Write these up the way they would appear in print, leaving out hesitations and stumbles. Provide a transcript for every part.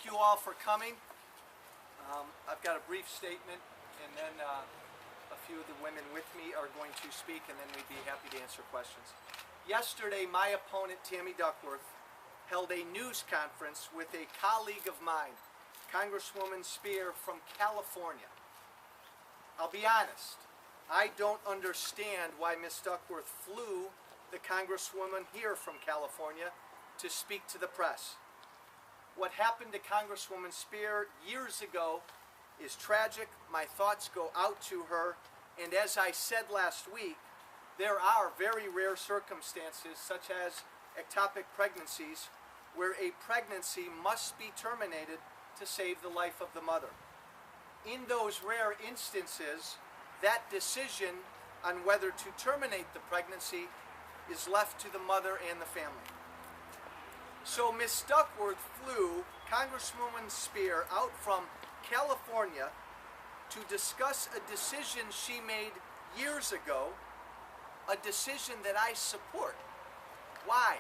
Thank you all for coming. I've got a brief statement, and then a few of the women with me are going to speak, and then we'd be happy to answer questions. Yesterday, my opponent, Tammy Duckworth, held a news conference with a colleague of mine, Congresswoman Spear from California. I'll be honest, I don't understand why Ms. Duckworth flew the Congresswoman here from California to speak to the press. What happened to Congresswoman Spear years ago is tragic. My thoughts go out to her, and as I said last week, there are very rare circumstances, such as ectopic pregnancies, where a pregnancy must be terminated to save the life of the mother. In those rare instances, that decision on whether to terminate the pregnancy is left to the mother and the family. So Ms. Duckworth flew Congresswoman Spear out from California to discuss a decision she made years ago, a decision that I support. Why?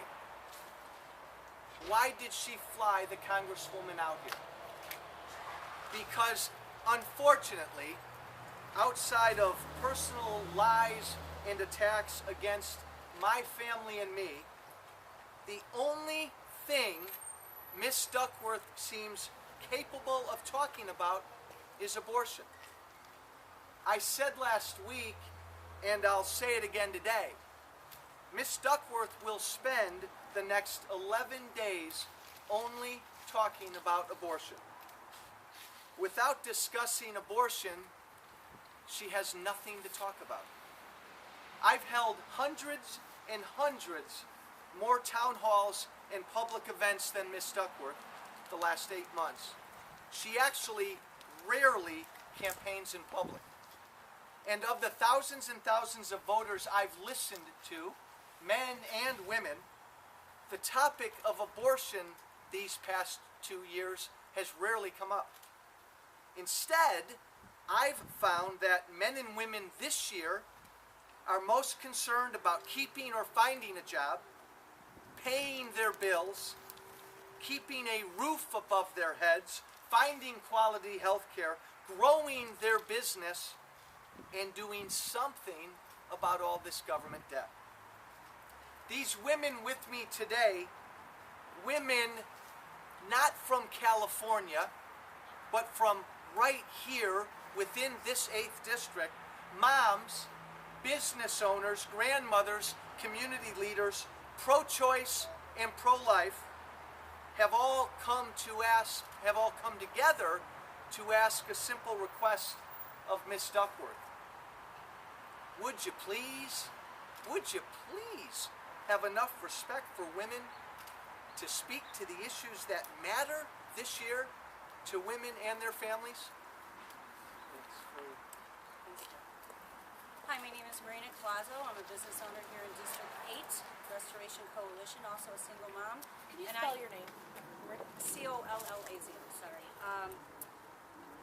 Why did she fly the Congresswoman out here? Because, unfortunately, outside of personal lies and attacks against my family and me, the only thing Miss Duckworth seems capable of talking about is abortion. I said last week, and I'll say it again today, Miss Duckworth will spend the next 11 days only talking about abortion. Without discussing abortion, she has nothing to talk about. I've held hundreds and hundreds more town halls and public events than Ms. Duckworth the last 8 months. She actually rarely campaigns in public. And of the thousands and thousands of voters I've listened to, men and women, the topic of abortion these past 2 years has rarely come up. Instead, I've found that men and women this year are most concerned about keeping or finding a job, paying their bills, keeping a roof above their heads, finding quality health care, growing their business, and doing something about all this government debt. These women with me today, women not from California, but from right here within this 8th district, moms, business owners, grandmothers, community leaders, pro-choice and pro-life, have all come together to ask a simple request of Miss Duckworth. Would you please have enough respect for women to speak to the issues that matter this year to women and their families? Hi, my name is Marina Colazo. I'm a business owner here in District 8, Restoration Coalition, also a single mom. Can you spell your name? C-O-L-L-A-Z, sorry.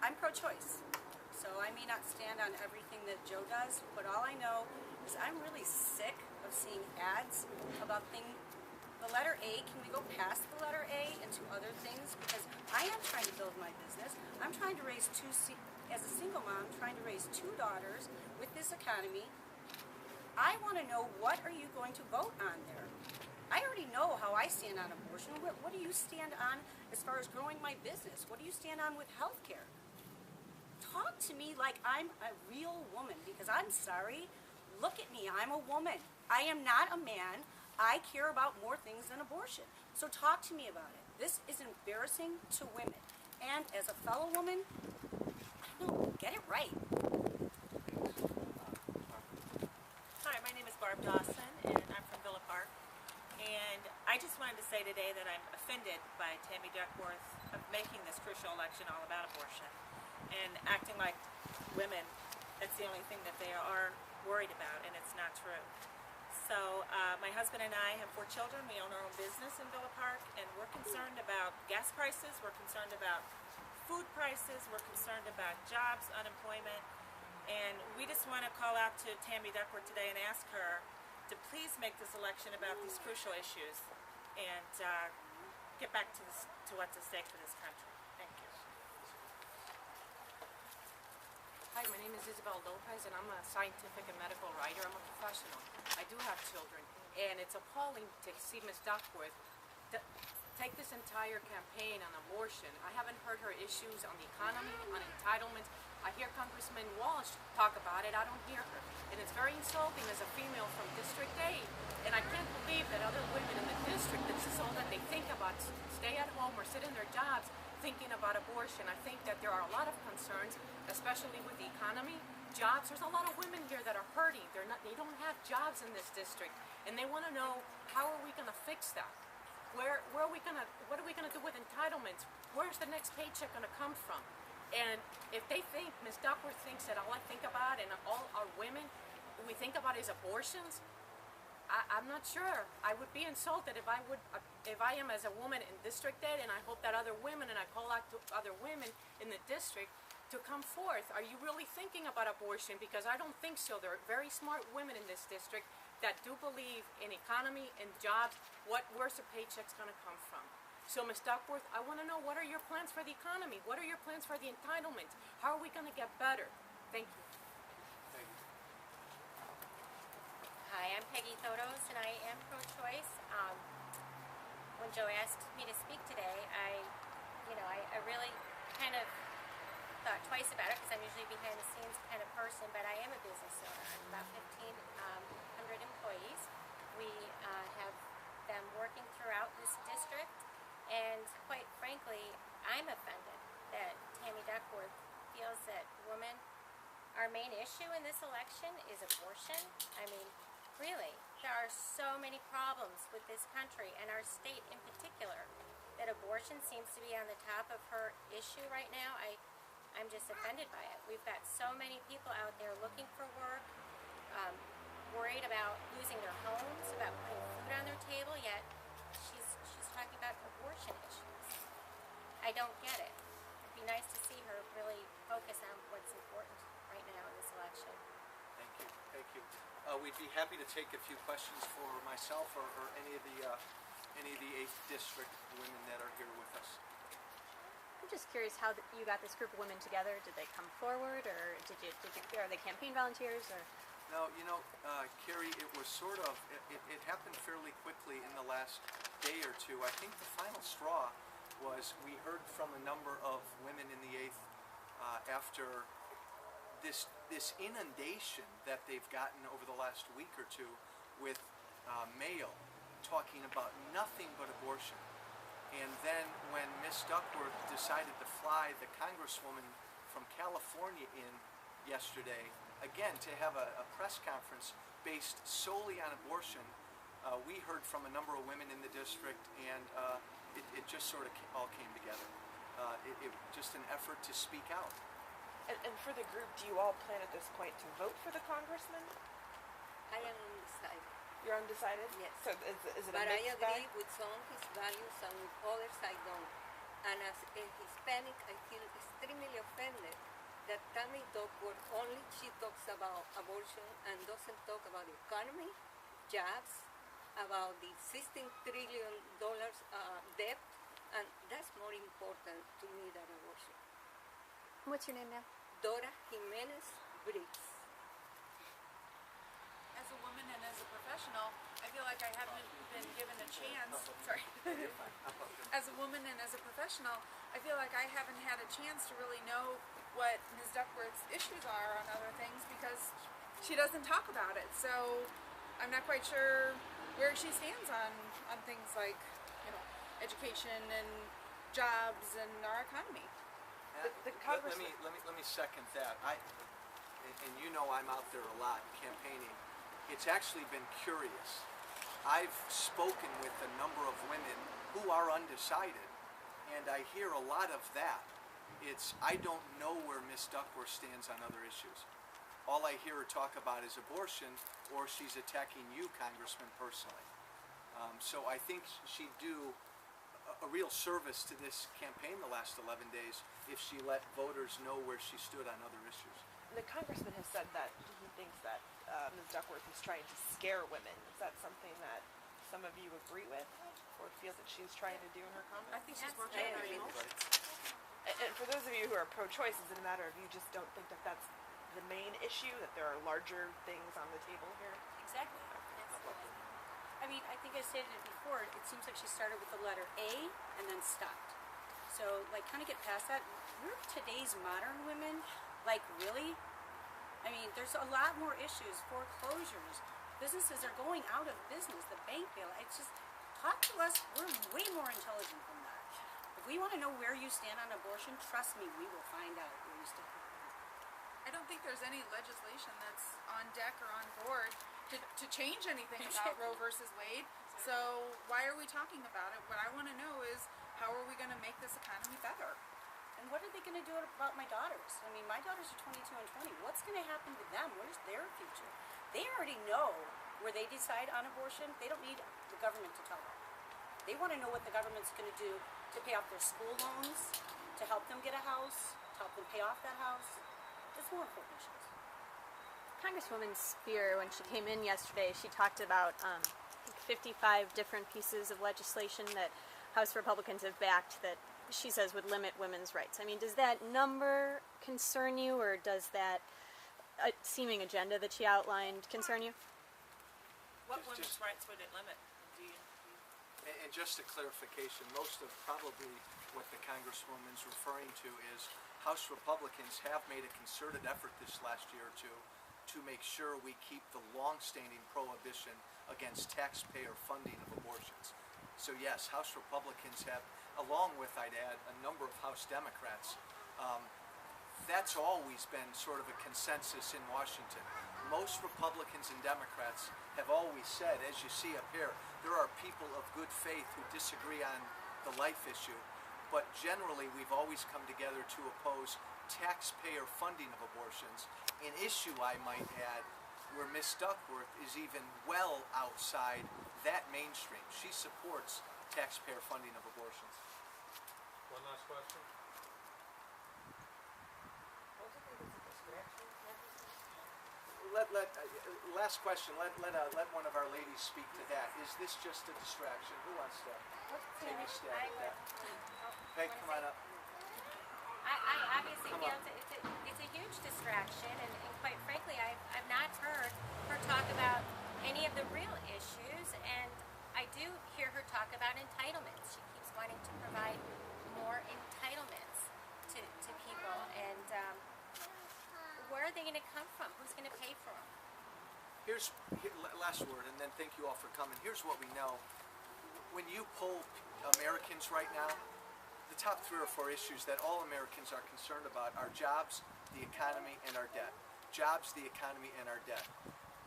I'm pro-choice, so I may not stand on everything that Joe does, but all I know is I'm really sick of seeing ads about the letter A. Can we go past the letter A into other things? Because I am trying to build my business. I'm trying to raise as a single mom, trying to raise 2 daughters with this economy. I want to know, what are you going to vote on there? I already know how I stand on abortion. What do you stand on as far as growing my business? What do you stand on with health care? Talk to me like I'm a real woman, because I'm sorry. Look at me, I'm a woman. I am not a man. I care about more things than abortion. So talk to me about it. This is embarrassing to women. And as a fellow woman, I don't know, get it right. Hi, my name is Barb Dawson, and I'm from Villa Park. And I just wanted to say today that I'm offended by Tammy Duckworth of making this crucial election all about abortion and acting like women, that's the only thing that they are worried about, and it's not true. So my husband and I have 4 children. We own our own business in Villa Park, and we're concerned about gas prices, we're concerned about food prices, we're concerned about jobs, unemployment, and we just want to call out to Tammy Duckworth today and ask her to please make this election about these crucial issues and get back to what's at stake for this country. Thank you. Hi, my name is Isabel Lopez, and I'm a scientific and medical writer. I'm a professional. I do have children, and it's appalling to see Ms. Duckworth take this entire campaign on abortion. I haven't heard her issues on the economy, on entitlements. I hear Congressman Walsh talk about it. I don't hear her. And it's very insulting as a female from District 8. And I can't believe that other women in the district, this is all that they think about, stay at home or sit in their jobs thinking about abortion. I think that there are a lot of concerns, especially with the economy, jobs. There's a lot of women here that are hurting. They don't have jobs in this district, and they want to know, how are we going to fix that? What are we going to do with entitlements? Where's the next paycheck going to come from? And if they think, Ms. Duckworth thinks that all I think about and all our women, we think about is abortions, I'm not sure. I would be insulted if I am as a woman in District 8, and I hope that other women, and I call out to other women in the district to come forth. Are you really thinking about abortion? Because I don't think so. There are very smart women in this district that do believe in economy and jobs. Where's the paychecks going to come from? So, Ms. Duckworth, I want to know, what are your plans for the economy? What are your plans for the entitlements? How are we going to get better? Thank you. Thank you. Hi, I'm Peggy Thodos, and I am pro-choice. When Joe asked me to speak today, I really kind of thought twice about it, because I'm usually behind the scenes kind of person, but I am a business owner. I have about 1,500 employees. We have them working throughout this district, and quite frankly, I'm offended that Tammy Duckworth feels that women, our main issue in this election is abortion. I mean, really, there are so many problems with this country and our state in particular, that abortion seems to be on the top of her issue right now. I'm just offended by it. We've got so many people out there looking for work, worried about losing their homes, about putting food on their table, yet she's talking about abortion issues. I don't get it. It'd be nice to see her really focus on what's important right now in this election. Thank you. Thank you. We'd be happy to take a few questions for myself or any of the 8th District women that are here with us. I'm just curious how you got this group of women together. Did they come forward, or are they campaign volunteers, or? No, Carrie, it was sort of, it happened fairly quickly in the last day or two. I think the final straw was we heard from a number of women in the 8th after this inundation that they've gotten over the last week or two with mail talking about nothing but abortion. And then when Ms. Duckworth decided to fly the Congresswoman from California in yesterday, again, to have a press conference based solely on abortion, we heard from a number of women in the district, and it just sort of all came together. It just an effort to speak out. And for the group, do you all plan at this point to vote for the congressman? I am undecided. You're undecided? Yes. So is it But a I mixed agree bag? with some of his values, and with others I don't. And as a Hispanic, I feel extremely offended that Tammy Duckworth she talks about abortion and doesn't talk about the economy, jobs, about the $16 trillion debt, and that's more important to me than abortion. What's your name now? Dora Jimenez Briggs. As a woman and as a professional, I feel like I haven't been given a chance. Sorry. As a woman and as a professional, I feel like I haven't had a chance to really know what Ms. Duckworth's issues are on other things, because she doesn't talk about it. So I'm not quite sure where she stands on things like, education and jobs and our economy. The congressman. Let me second that. And I'm out there a lot campaigning. It's actually been curious. I've spoken with a number of women who are undecided, and I hear a lot of that. It's, I don't know where Ms. Duckworth stands on other issues. All I hear her talk about is abortion, or she's attacking you, Congressman, personally. So I think she'd do a real service to this campaign the last 11 days if she let voters know where she stood on other issues. The congressman has said that he thinks that Ms. Duckworth is trying to scare women. Is that something that some of you agree with or feels that she's trying to do in her comments? I think she's That's working on her very emotions. And for those of you who are pro-choice, is it a matter of you just don't think that that's the main issue, that there are larger things on the table here? Exactly. I mean, I think I stated it before. It seems like she started with the letter A and then stopped. So, like, kind of get past that. We're today's modern women. Like, really? I mean, there's a lot more issues. Foreclosures. Businesses are going out of business. The bank bailout. It's just, talk to us. We're way more intelligent than that. If we want to know where you stand on abortion, trust me, we will find out where you stand. I don't think there's any legislation that's on deck or on board to change anything about Roe versus Wade. So why are we talking about it? What I want to know is, how are we going to make this economy better? And what are they going to do about my daughters? I mean, my daughters are 22 and 20. What's going to happen to them? Where's their future? They already know where they decide on abortion. They don't need the government to tell them. They want to know what the government's going to do to pay off their school loans, to help them get a house, to help them pay off that house. It's more important issues. Congresswoman Spear, when she came in yesterday, she talked about I think 55 different pieces of legislation that House Republicans have backed that she says would limit women's rights. I mean, does that number concern you, or does that seeming agenda that she outlined concern you? What women's rights would it limit? Do you? And just a clarification, most of probably what the Congresswoman's referring to is House Republicans have made a concerted effort this last year or two to make sure we keep the long-standing prohibition against taxpayer funding of abortions. So yes, House Republicans have, along with, I'd add, a number of House Democrats, that's always been sort of a consensus in Washington. Most Republicans and Democrats have always said, as you see up here, there are people of good faith who disagree on the life issue, but generally we've always come together to oppose taxpayer funding of abortions, an issue, I might add, where Ms. Duckworth is even well outside that mainstream. She supports taxpayer funding of abortions. One last question. Last question. Let one of our ladies speak to that. Is this just a distraction? Who wants to take a stab at that? Peg, come on up. I obviously Come feel on. it's a huge distraction, and quite frankly, I've not heard her talk about any of the real issues, and I do hear her talk about entitlements. She keeps wanting to provide more entitlements to people, and where are they going to come from? Who's going to pay for them? Last word, and then thank you all for coming. Here's what we know. When you poll Americans right now, the top 3 or 4 issues that all Americans are concerned about are jobs, the economy, and our debt. Jobs, the economy, and our debt.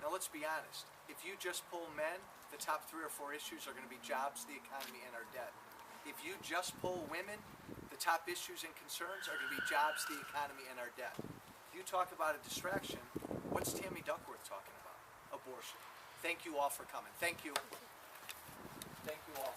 Now let's be honest. If you just poll men, the top 3 or 4 issues are going to be jobs, the economy, and our debt. If you just poll women, the top issues and concerns are going to be jobs, the economy, and our debt. If you talk about a distraction, what's Tammy Duckworth talking about? Abortion. Thank you all for coming. Thank you. Thank you all.